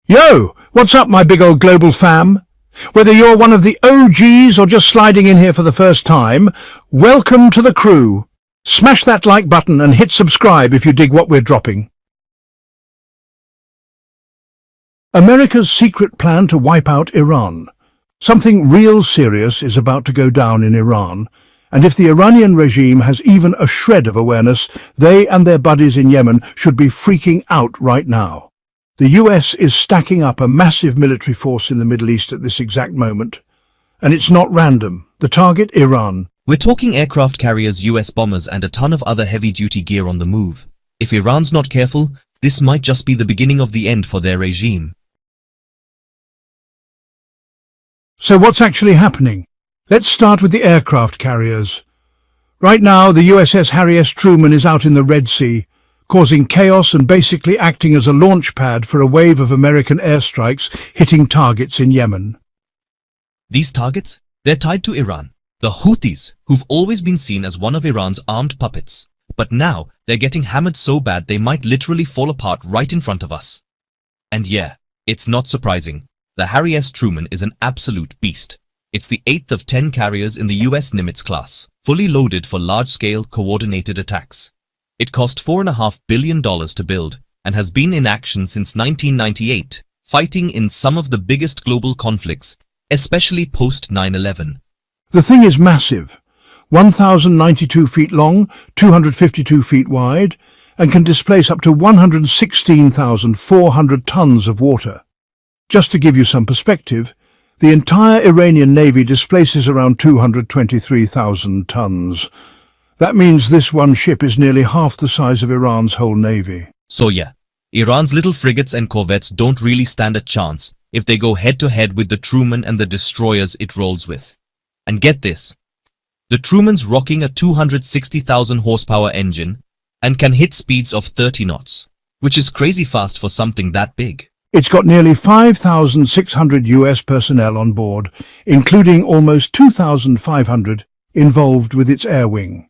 Yo, what's up, my big old global fam? Whether you're one of the OGs or just sliding in here for the first time, welcome to the crew. Smash that like button and hit subscribe if you dig what we're dropping. America's secret plan to wipe out Iran. Something real serious is about to go down in Iran, and if the Iranian regime has even a shred of awareness, they and their buddies in Yemen should be freaking out right now. The US is stacking up a massive military force in the Middle East at this exact moment. And it's not random. The target, Iran. We're talking aircraft carriers, US bombers, and a ton of other heavy-duty gear on the move. If Iran's not careful, this might just be the beginning of the end for their regime. So what's actually happening? Let's start with the aircraft carriers. Right now, the USS Harry S. Truman is out in the Red Sea, causing chaos and basically acting as a launch pad for a wave of American airstrikes hitting targets in Yemen. These targets? They're tied to Iran. The Houthis, who've always been seen as one of Iran's armed puppets. But now, they're getting hammered so bad they might literally fall apart right in front of us. And yeah, it's not surprising. The Harry S. Truman is an absolute beast. It's the 8th of 10 carriers in the US Nimitz class, fully loaded for large-scale, coordinated attacks. It cost $4.5 billion to build and has been in action since 1998, fighting in some of the biggest global conflicts, especially post 9/11. The thing is massive, 1,092 feet long, 252 feet wide, and can displace up to 116,400 tons of water. Just to give you some perspective, the entire Iranian Navy displaces around 223,000 tons. That means this one ship is nearly half the size of Iran's whole navy. So yeah, Iran's little frigates and corvettes don't really stand a chance if they go head-to-head with the Truman and the destroyers it rolls with. And get this, the Truman's rocking a 260,000 horsepower engine and can hit speeds of 30 knots, which is crazy fast for something that big. It's got nearly 5,600 US personnel on board, including almost 2,500 involved with its air wing.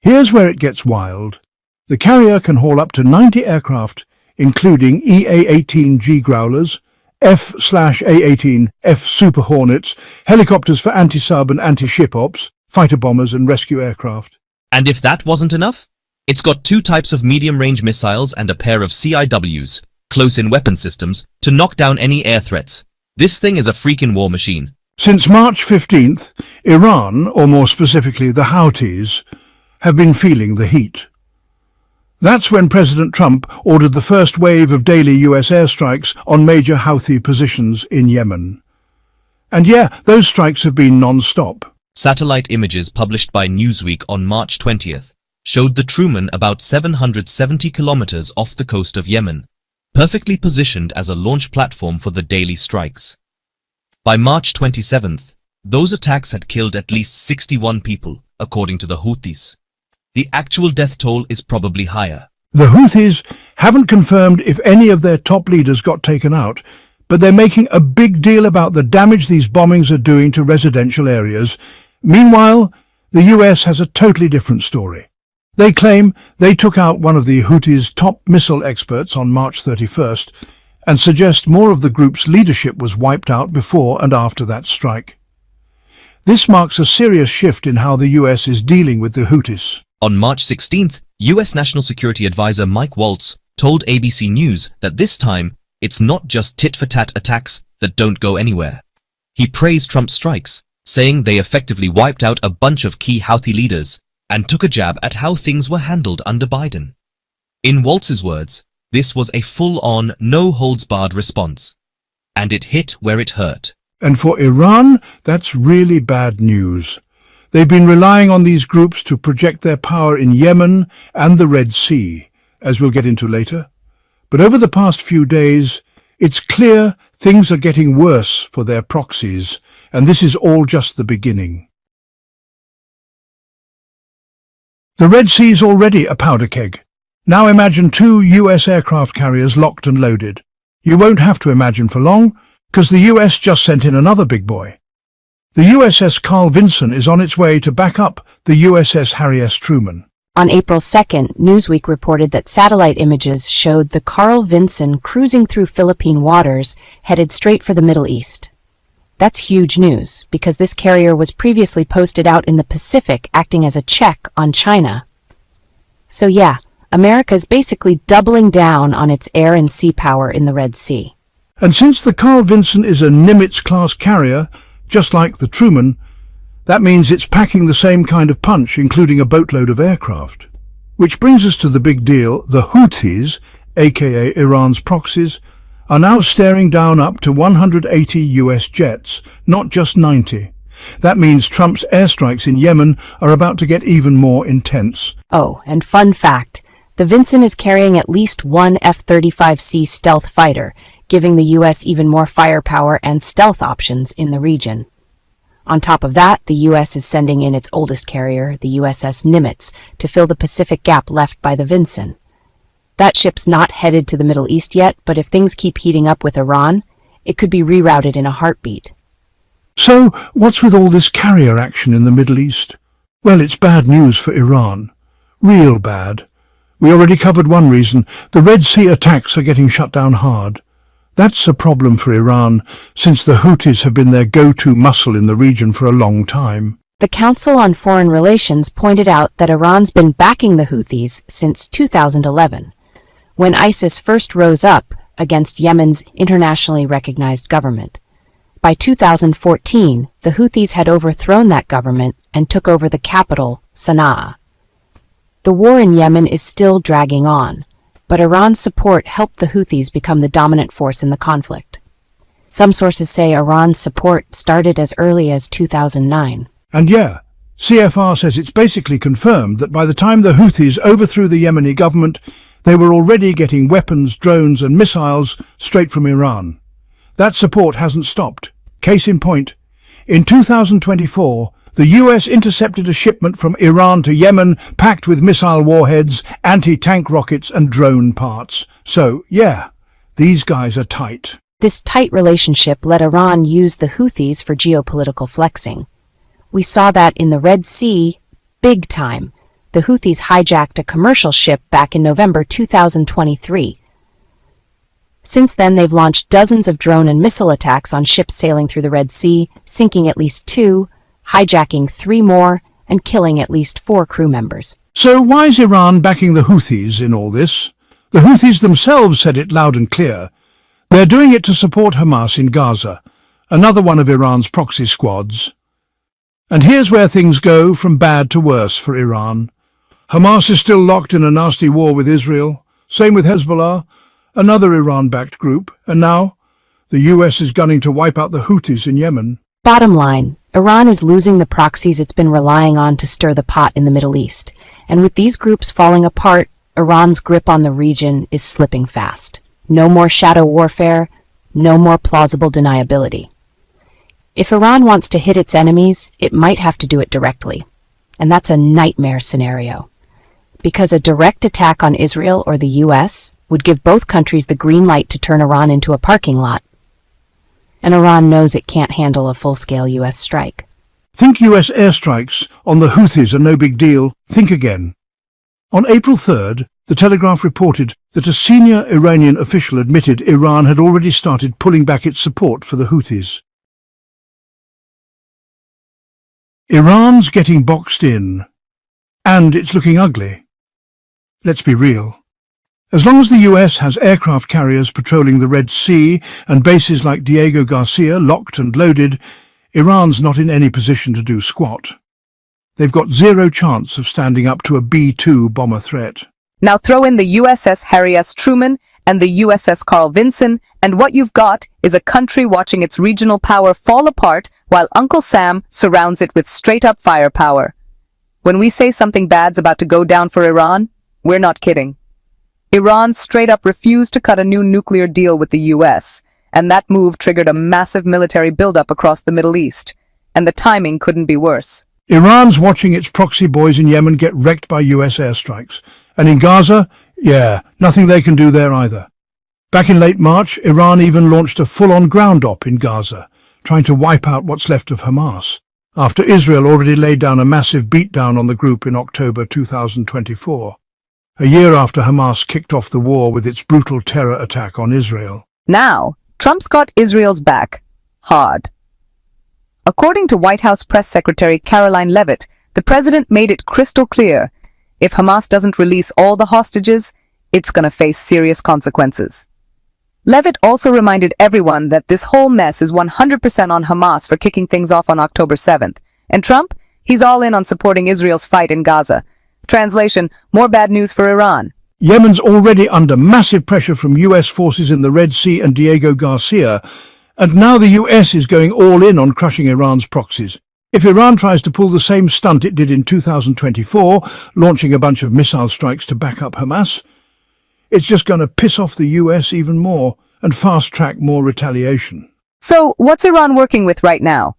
Here's where it gets wild. The carrier can haul up to 90 aircraft, including EA-18G Growlers, F/A-18F Super Hornets, helicopters for anti-sub and anti-ship ops, fighter bombers and rescue aircraft. And if that wasn't enough, it's got 2 types of medium-range missiles and a pair of CIWs, close-in weapon systems, to knock down any air threats. This thing is a freaking war machine. Since March 15th, Iran, or more specifically the Houthis, have been feeling the heat. That's when President Trump ordered the first wave of daily US airstrikes on major Houthi positions in Yemen. And yeah, those strikes have been non-stop. Satellite images published by Newsweek on March 20th showed the Truman about 770 kilometers off the coast of Yemen, perfectly positioned as a launch platform for the daily strikes. By March 27th, those attacks had killed at least 61 people, according to the Houthis. The actual death toll is probably higher. The Houthis haven't confirmed if any of their top leaders got taken out, but they're making a big deal about the damage these bombings are doing to residential areas. Meanwhile, the US has a totally different story. They claim they took out one of the Houthis' top missile experts on March 31st and suggest more of the group's leadership was wiped out before and after that strike. This marks a serious shift in how the US is dealing with the Houthis. On March 16th, US National Security Advisor Mike Waltz told ABC News that this time, it's not just tit-for-tat attacks that don't go anywhere. He praised Trump's strikes, saying they effectively wiped out a bunch of key Houthi leaders and took a jab at how things were handled under Biden. In Waltz's words, this was a full-on, no-holds-barred response. And it hit where it hurt. And for Iran, that's really bad news. They've been relying on these groups to project their power in Yemen and the Red Sea, as we'll get into later. But over the past few days, it's clear things are getting worse for their proxies, and this is all just the beginning. The Red Sea's already a powder keg. Now imagine 2 US aircraft carriers locked and loaded. You won't have to imagine for long, because the US just sent in another big boy. The USS Vinson is on its way to back up the USS Harry S. Truman. On April 2nd, Newsweek reported that satellite images showed the Vinson cruising through Philippine waters, headed straight for the Middle East. That's huge news, because this carrier was previously posted out in the Pacific acting as a check on China. So yeah, America's basically doubling down on its air and sea power in the Red Sea. And since the Vinson is a Nimitz-class carrier, just like the Truman, that means it's packing the same kind of punch, including a boatload of aircraft. Which brings us to the big deal. The Houthis, aka Iran's proxies, are now staring down up to 180 US jets, not just 90. That means Trump's airstrikes in Yemen are about to get even more intense. Oh, and fun fact, the Vinson is carrying at least one F-35C stealth fighter, giving the US even more firepower and stealth options in the region. On top of that, the US is sending in its oldest carrier, the USS Nimitz, to fill the Pacific gap left by the Vinson. That ship's not headed to the Middle East yet, but if things keep heating up with Iran, it could be rerouted in a heartbeat. So, what's with all this carrier action in the Middle East? Well, it's bad news for Iran. Real bad. We already covered one reason. The Red Sea attacks are getting shut down hard. That's a problem for Iran, since the Houthis have been their go-to muscle in the region for a long time. The Council on Foreign Relations pointed out that Iran's been backing the Houthis since 2011, when ISIS first rose up against Yemen's internationally recognized government. By 2014, the Houthis had overthrown that government and took over the capital, Sana'a. The war in Yemen is still dragging on, but Iran's support helped the Houthis become the dominant force in the conflict. Some sources say Iran's support started as early as 2009. And yeah, CFR says it's basically confirmed that by the time the Houthis overthrew the Yemeni government, they were already getting weapons, drones and missiles straight from Iran. That support hasn't stopped. Case in point, in 2024, the US intercepted a shipment from Iran to Yemen packed with missile warheads, anti-tank rockets and drone parts. So, yeah, these guys are tight. This tight relationship let Iran use the Houthis for geopolitical flexing. We saw that in the Red Sea, big time. The Houthis hijacked a commercial ship back in November 2023. Since then, they've launched dozens of drone and missile attacks on ships sailing through the Red Sea, sinking at least 2, hijacking 3 more, and killing at least 4 crew members. So why is Iran backing the Houthis in all this? The Houthis themselves said it loud and clear. They're doing it to support Hamas in Gaza, another one of Iran's proxy squads. And here's where things go from bad to worse for Iran. Hamas is still locked in a nasty war with Israel. Same with Hezbollah, another Iran-backed group. And now, the US is gunning to wipe out the Houthis in Yemen. Bottom line, Iran is losing the proxies it's been relying on to stir the pot in the Middle East. And with these groups falling apart, Iran's grip on the region is slipping fast. No more shadow warfare, no more plausible deniability. If Iran wants to hit its enemies, it might have to do it directly. And that's a nightmare scenario. Because a direct attack on Israel or the US would give both countries the green light to turn Iran into a parking lot. And Iran knows it can't handle a full-scale US strike. Think US airstrikes on the Houthis are no big deal. Think again. On April 3rd, the Telegraph reported that a senior Iranian official admitted Iran had already started pulling back its support for the Houthis. Iran's getting boxed in. And it's looking ugly. Let's be real. As long as the US has aircraft carriers patrolling the Red Sea and bases like Diego Garcia locked and loaded, Iran's not in any position to do squat. They've got zero chance of standing up to a B-2 bomber threat. Now throw in the USS Harry S. Truman and the USS Vinson, and what you've got is a country watching its regional power fall apart while Uncle Sam surrounds it with straight-up firepower. When we say something bad's about to go down for Iran, we're not kidding. Iran straight-up refused to cut a new nuclear deal with the US, and that move triggered a massive military buildup across the Middle East, and the timing couldn't be worse. Iran's watching its proxy boys in Yemen get wrecked by US airstrikes. And in Gaza, yeah, nothing they can do there either. Back in late March, Iran even launched a full-on ground op in Gaza, trying to wipe out what's left of Hamas. after Israel already laid down a massive beatdown on the group in October 2024, a year after Hamas kicked off the war with its brutal terror attack on Israel. Now, Trump's got Israel's back. Hard. According to White House Press Secretary Caroline Leavitt, the president made it crystal clear, if Hamas doesn't release all the hostages, it's gonna face serious consequences. Leavitt also reminded everyone that this whole mess is 100% on Hamas for kicking things off on October 7th. And Trump? He's all in on supporting Israel's fight in Gaza. Translation, more bad news for Iran. Yemen's already under massive pressure from US forces in the Red Sea and Diego Garcia, and now the US is going all in on crushing Iran's proxies. If Iran tries to pull the same stunt it did in 2024, launching a bunch of missile strikes to back up Hamas, it's just going to piss off the US even more and fast-track more retaliation. So, what's Iran working with right now?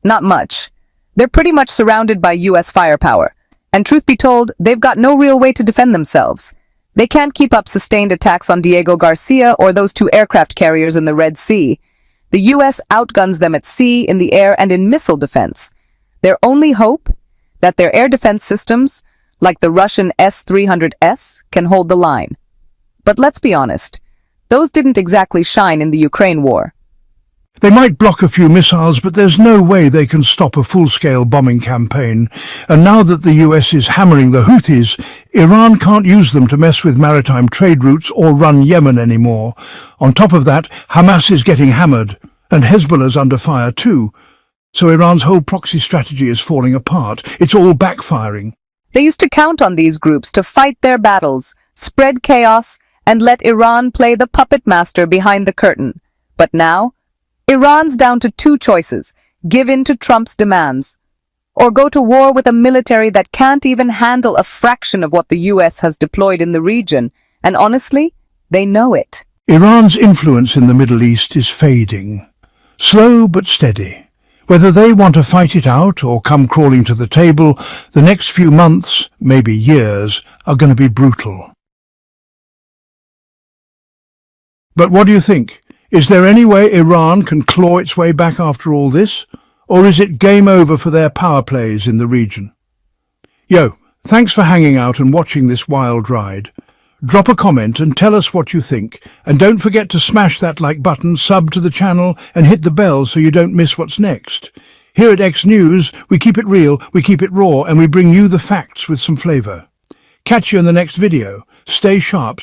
Not much. They're pretty much surrounded by US firepower. And truth be told, they've got no real way to defend themselves. They can't keep up sustained attacks on Diego Garcia or those 2 aircraft carriers in the Red Sea. The US outguns them at sea, in the air, and in missile defense. Their only hope? That their air defense systems, like the Russian S-300S, can hold the line. But let's be honest, those didn't exactly shine in the Ukraine war. They might block a few missiles, but there's no way they can stop a full-scale bombing campaign. And now that the US is hammering the Houthis, Iran can't use them to mess with maritime trade routes or run Yemen anymore. On top of that, Hamas is getting hammered, and Hezbollah's under fire too. So Iran's whole proxy strategy is falling apart. It's all backfiring. They used to count on these groups to fight their battles, spread chaos, and let Iran play the puppet master behind the curtain. But now, Iran's down to 2 choices: give in to Trump's demands, or go to war with a military that can't even handle a fraction of what the US has deployed in the region. And honestly, they know it. Iran's influence in the Middle East is fading. Slow but steady. Whether they want to fight it out or come crawling to the table, the next few months, maybe years, are going to be brutal. But what do you think? Is there any way Iran can claw its way back after all this? Or is it game over for their power plays in the region? Yo, thanks for hanging out and watching this wild ride. Drop a comment and tell us what you think. And don't forget to smash that like button, sub to the channel and hit the bell so you don't miss what's next. Here at X News, we keep it real, we keep it raw, and we bring you the facts with some flavour. Catch you in the next video. Stay sharp.